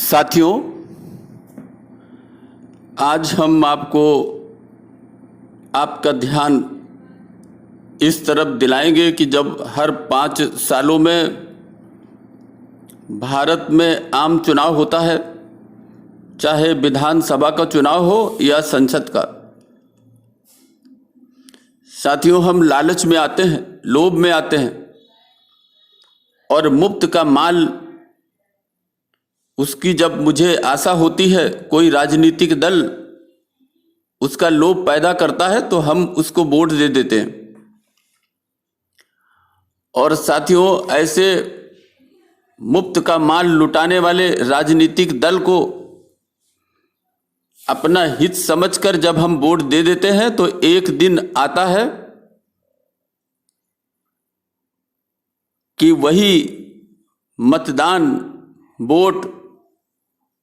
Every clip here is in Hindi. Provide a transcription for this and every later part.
साथियों, आज हम आपका ध्यान इस तरफ दिलाएंगे कि जब हर 5 सालों में भारत में आम चुनाव होता है, चाहे विधानसभा का चुनाव हो या संसद का। साथियों, हम लालच में आते हैं, लोभ में आते हैं और मुफ्त का माल, उसकी जब मुझे आशा होती है, कोई राजनीतिक दल उसका लोभ पैदा करता है तो हम उसको वोट दे देते हैं। और साथियों, ऐसे मुफ्त का माल लुटाने वाले राजनीतिक दल को अपना हित समझकर जब हम वोट दे देते हैं तो एक दिन आता है कि वही मतदान, वोट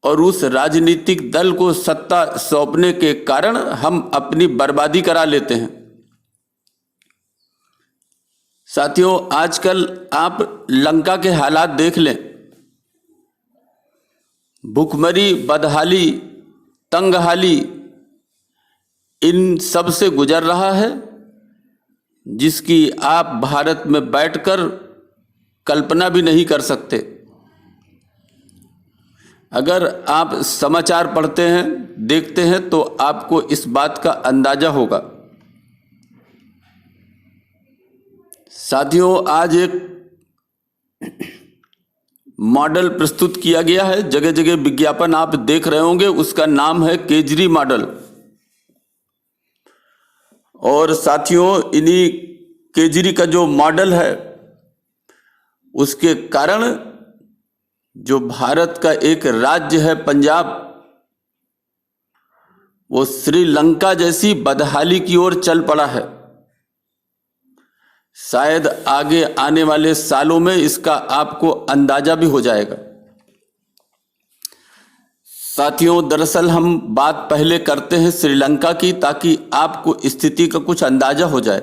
और उस राजनीतिक दल को सत्ता सौंपने के कारण हम अपनी बर्बादी करा लेते हैं। साथियों, आजकल आप लंका के हालात देख लें। भुखमरी, बदहाली, तंगहाली इन सब से गुजर रहा है, जिसकी आप भारत में बैठकर कल्पना भी नहीं कर सकते। अगर आप समाचार पढ़ते हैं, देखते हैं तो आपको इस बात का अंदाजा होगा। साथियों, आज एक मॉडल प्रस्तुत किया गया है, जगह जगह विज्ञापन आप देख रहे होंगे, उसका नाम है केजरी मॉडल। और साथियों, इन्हीं केजरी का जो मॉडल है, उसके कारण जो भारत का एक राज्य है पंजाब, वो श्रीलंका जैसी बदहाली की ओर चल पड़ा है। शायद आगे आने वाले सालों में इसका आपको अंदाजा भी हो जाएगा। साथियों, दरअसल हम बात पहले करते हैं श्रीलंका की, ताकि आपको स्थिति का कुछ अंदाजा हो जाए।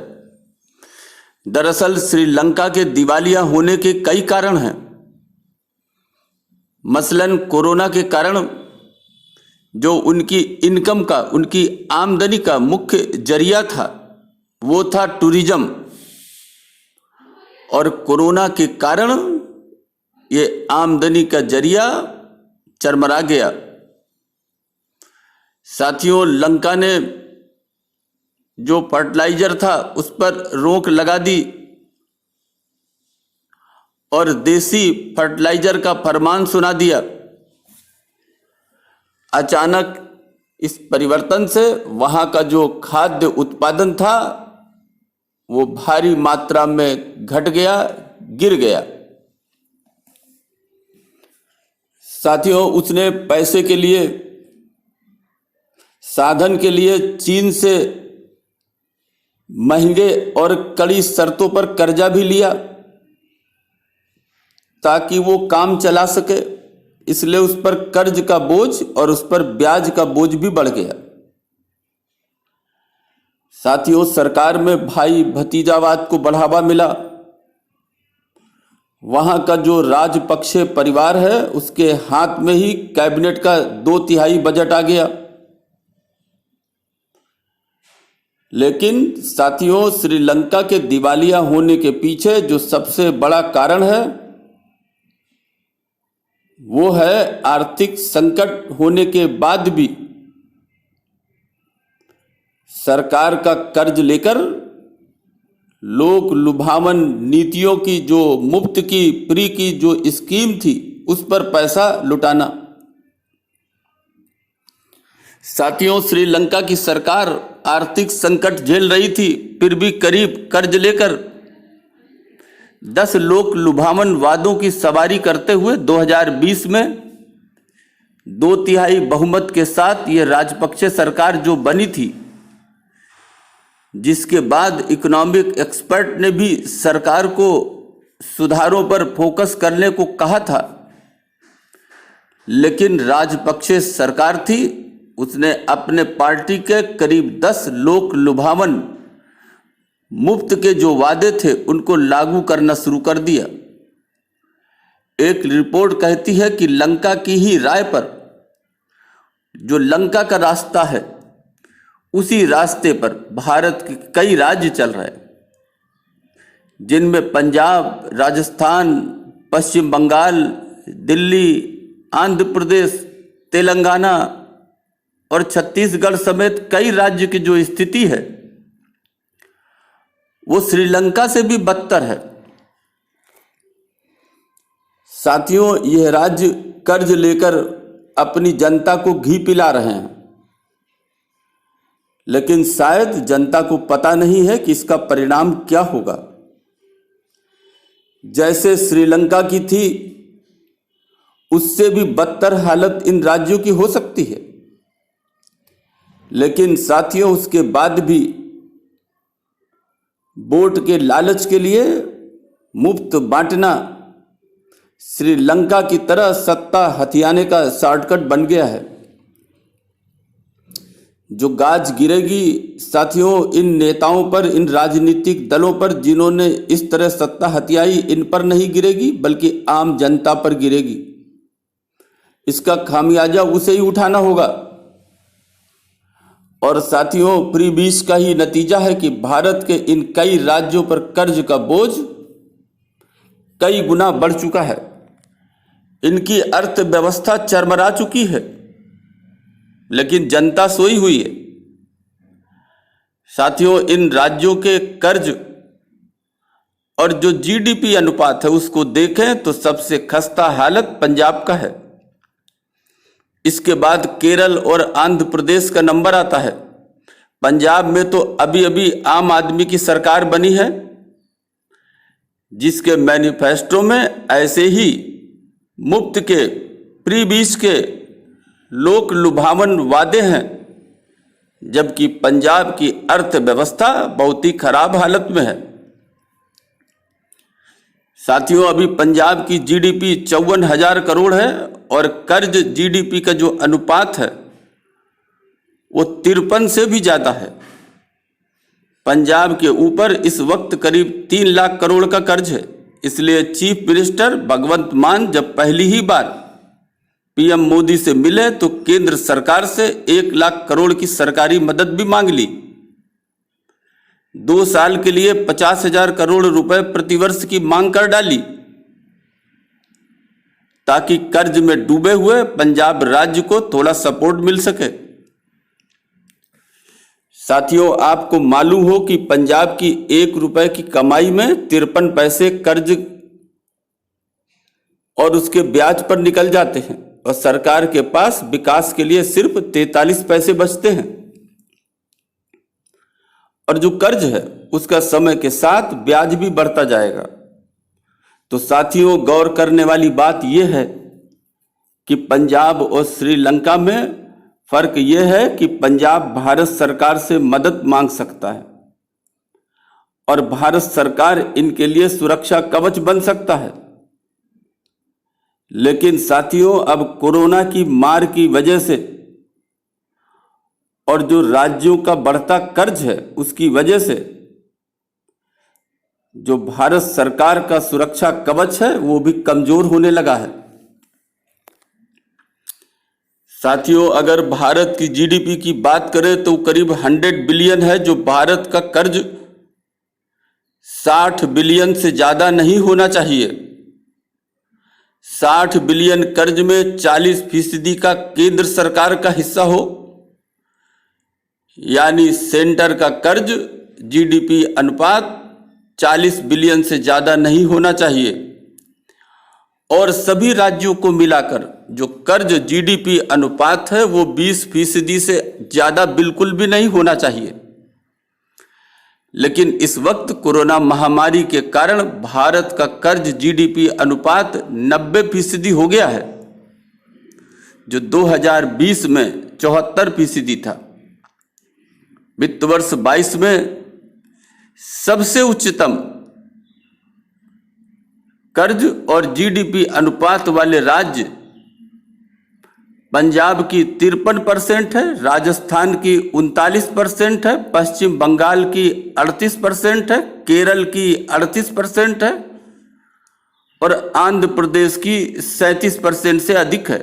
दरअसल श्रीलंका के दिवालिया होने के कई कारण हैं। मसलन कोरोना के कारण जो उनकी इनकम का, उनकी आमदनी का मुख्य जरिया था, वो था टूरिज्म। और कोरोना के कारण ये आमदनी का जरिया चरमरा गया। साथियों, लंका ने जो फर्टिलाइजर था उस पर रोक लगा दी और देसी फर्टिलाइजर का फरमान सुना दिया। अचानक इस परिवर्तन से वहां का जो खाद्य उत्पादन था वो भारी मात्रा में घट गया, गिर गया। साथियों, उसने पैसे के लिए, साधन के लिए चीन से महंगे और कड़ी शर्तों पर कर्जा भी लिया ताकि वो काम चला सके। इसलिए उस पर कर्ज का बोझ और उस पर ब्याज का बोझ भी बढ़ गया। साथियों, सरकार में भाई भतीजावाद को बढ़ावा मिला। वहां का जो राजपक्षे परिवार है, उसके हाथ में ही कैबिनेट का 2/3 बजट आ गया। लेकिन साथियों, श्रीलंका के दिवालिया होने के पीछे जो सबसे बड़ा कारण है वो है आर्थिक संकट होने के बाद भी सरकार का कर्ज लेकर लोक लुभावन नीतियों की, जो मुफ्त की, फ्री की जो स्कीम थी, उस पर पैसा लुटाना। साथियों, श्रीलंका की सरकार आर्थिक संकट झेल रही थी, फिर भी करीब कर्ज लेकर 10 लोक लुभावन वादों की सवारी करते हुए 2020 में 2/3 बहुमत के साथ ये राजपक्षे सरकार जो बनी थी, जिसके बाद इकोनॉमिक एक्सपर्ट ने भी सरकार को सुधारों पर फोकस करने को कहा था, लेकिन राजपक्षे सरकार थी, उसने अपने पार्टी के करीब 10 लोक लुभावन मुफ्त के जो वादे थे उनको लागू करना शुरू कर दिया। एक रिपोर्ट कहती है कि लंका की ही राय पर, जो लंका का रास्ता है, उसी रास्ते पर भारत के कई राज्य चल रहे हैं, जिनमें पंजाब, राजस्थान, पश्चिम बंगाल, दिल्ली, आंध्र प्रदेश, तेलंगाना और छत्तीसगढ़ समेत कई राज्य की जो स्थिति है वो श्रीलंका से भी बदतर है। साथियों, यह राज्य कर्ज लेकर अपनी जनता को घी पिला रहे हैं, लेकिन शायद जनता को पता नहीं है कि इसका परिणाम क्या होगा। जैसे श्रीलंका की थी, उससे भी बदतर हालत इन राज्यों की हो सकती है। लेकिन साथियों, उसके बाद भी वोट के लालच के लिए मुफ्त बांटना श्रीलंका की तरह सत्ता हथियाने का शॉर्टकट बन गया है। जो गाज गिरेगी साथियों इन नेताओं पर, इन राजनीतिक दलों पर जिन्होंने इस तरह सत्ता हथियाई, इन पर नहीं गिरेगी बल्कि आम जनता पर गिरेगी। इसका खामियाजा उसे ही उठाना होगा। और साथियों, फ्री बीस का ही नतीजा है कि भारत के इन कई राज्यों पर कर्ज का बोझ कई गुना बढ़ चुका है। इनकी अर्थव्यवस्था चरमरा चुकी है, लेकिन जनता सोई हुई है। साथियों, इन राज्यों के कर्ज और जो जीडीपी अनुपात है उसको देखें तो सबसे खस्ता हालत पंजाब का है। इसके बाद केरल और आंध्र प्रदेश का नंबर आता है। पंजाब में तो अभी अभी आम आदमी की सरकार बनी है, जिसके मैनिफेस्टो में ऐसे ही मुफ्त के, फ्री बीस के लोक लुभावन वादे हैं, जबकि पंजाब की अर्थव्यवस्था बहुत ही खराब हालत में है। साथियों, अभी पंजाब की जीडीपी 54,000 करोड़ है और कर्ज जीडीपी का जो अनुपात है वो 53 से भी ज़्यादा है। पंजाब के ऊपर इस वक्त करीब 3 लाख करोड़ का कर्ज है। इसलिए चीफ मिनिस्टर भगवंत मान जब पहली ही बार पीएम मोदी से मिले तो केंद्र सरकार से 1 लाख करोड़ की सरकारी मदद भी मांग ली। 2 साल के लिए 50,000 करोड़ रुपए प्रतिवर्ष की मांग कर डाली, ताकि कर्ज में डूबे हुए पंजाब राज्य को थोड़ा सपोर्ट मिल सके। साथियों, आपको मालूम हो कि पंजाब की 1 रुपए की कमाई में 53 पैसे कर्ज और उसके ब्याज पर निकल जाते हैं और सरकार के पास विकास के लिए सिर्फ 43 पैसे बचते हैं। और जो कर्ज है उसका समय के साथ ब्याज भी बढ़ता जाएगा। तो साथियों, गौर करने वाली बात यह है कि पंजाब और श्रीलंका में फर्क यह है कि पंजाब भारत सरकार से मदद मांग सकता है और भारत सरकार इनके लिए सुरक्षा कवच बन सकता है। लेकिन साथियों, अब कोरोना की मार की वजह से और जो राज्यों का बढ़ता कर्ज है उसकी वजह से जो भारत सरकार का सुरक्षा कवच है वो भी कमजोर होने लगा है। साथियों, अगर भारत की जीडीपी की बात करें तो करीब 100 बिलियन है, जो भारत का कर्ज 60 बिलियन से ज्यादा नहीं होना चाहिए। 60 बिलियन कर्ज में 40% का केंद्र सरकार का हिस्सा हो, यानी सेंटर का कर्ज जीडीपी अनुपात 40 बिलियन से ज्यादा नहीं होना चाहिए। और सभी राज्यों को मिलाकर जो कर्ज जीडीपी अनुपात है वो 20% से ज्यादा बिल्कुल भी नहीं होना चाहिए। लेकिन इस वक्त कोरोना महामारी के कारण भारत का कर्ज जीडीपी अनुपात 90% हो गया है, जो 2020 में 74% था। वित्त वर्ष 22 में सबसे उच्चतम कर्ज और जीडीपी अनुपात वाले राज्य पंजाब की 53% है, राजस्थान की 39% है, पश्चिम बंगाल की 38% है, केरल की 38% है और आंध्र प्रदेश की 37% से अधिक है,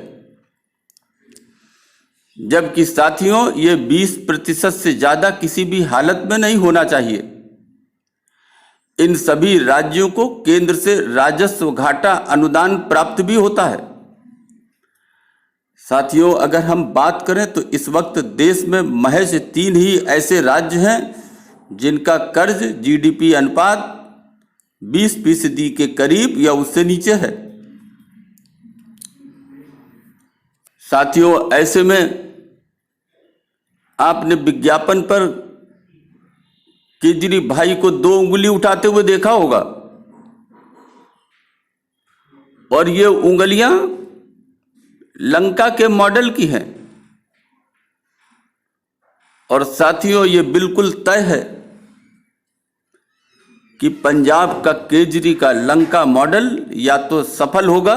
जबकि साथियों ये 20% से ज्यादा किसी भी हालत में नहीं होना चाहिए। इन सभी राज्यों को केंद्र से राजस्व घाटा अनुदान प्राप्त भी होता है। साथियों, अगर हम बात करें तो इस वक्त देश में महज 3 ही ऐसे राज्य हैं जिनका कर्ज जीडीपी अनुपात 20% के करीब या उससे नीचे है। साथियों, ऐसे में आपने विज्ञापन पर केजरी भाई को 2 उंगली उठाते हुए देखा होगा, और ये उंगलियां लंका के मॉडल की हैं। और साथियों, ये बिल्कुल तय है कि पंजाब का केजरी का लंका मॉडल या तो सफल होगा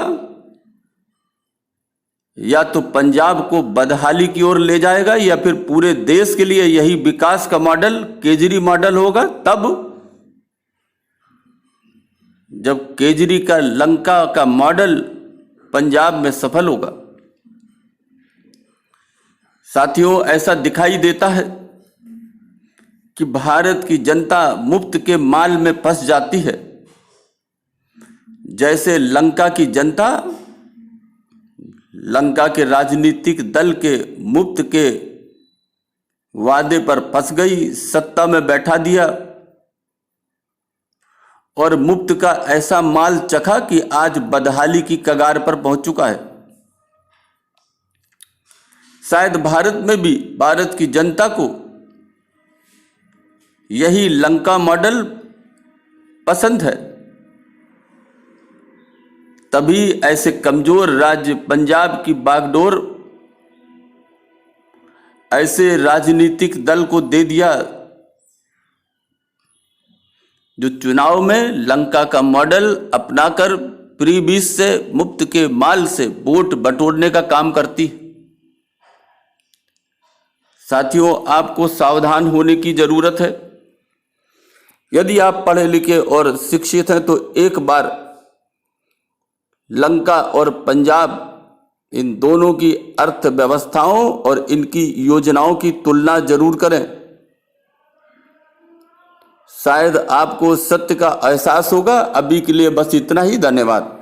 या तो पंजाब को बदहाली की ओर ले जाएगा, या फिर पूरे देश के लिए यही विकास का मॉडल केजरी मॉडल होगा, तब जब केजरी का लंका का मॉडल पंजाब में सफल होगा। साथियों, ऐसा दिखाई देता है कि भारत की जनता मुफ्त के माल में फंस जाती है, जैसे लंका की जनता लंका के राजनीतिक दल के मुफ्त के वादे पर फंस गई, सत्ता में बैठा दिया और मुफ्त का ऐसा माल चखा कि आज बदहाली की कगार पर पहुंच चुका है। शायद भारत में भी भारत की जनता को यही लंका मॉडल पसंद है, तभी ऐसे कमजोर राज्य पंजाब की बागडोर ऐसे राजनीतिक दल को दे दिया जो चुनाव में लंका का मॉडल अपनाकर प्रीबीस से मुफ्त के माल से वोट बटोरने का काम करती। साथियों, आपको सावधान होने की जरूरत है। यदि आप पढ़े लिखे और शिक्षित हैं तो एक बार लंका और पंजाब इन दोनों की अर्थव्यवस्थाओं और इनकी योजनाओं की तुलना जरूर करें। शायद आपको सत्य का एहसास होगा। अभी के लिए बस इतना ही। धन्यवाद।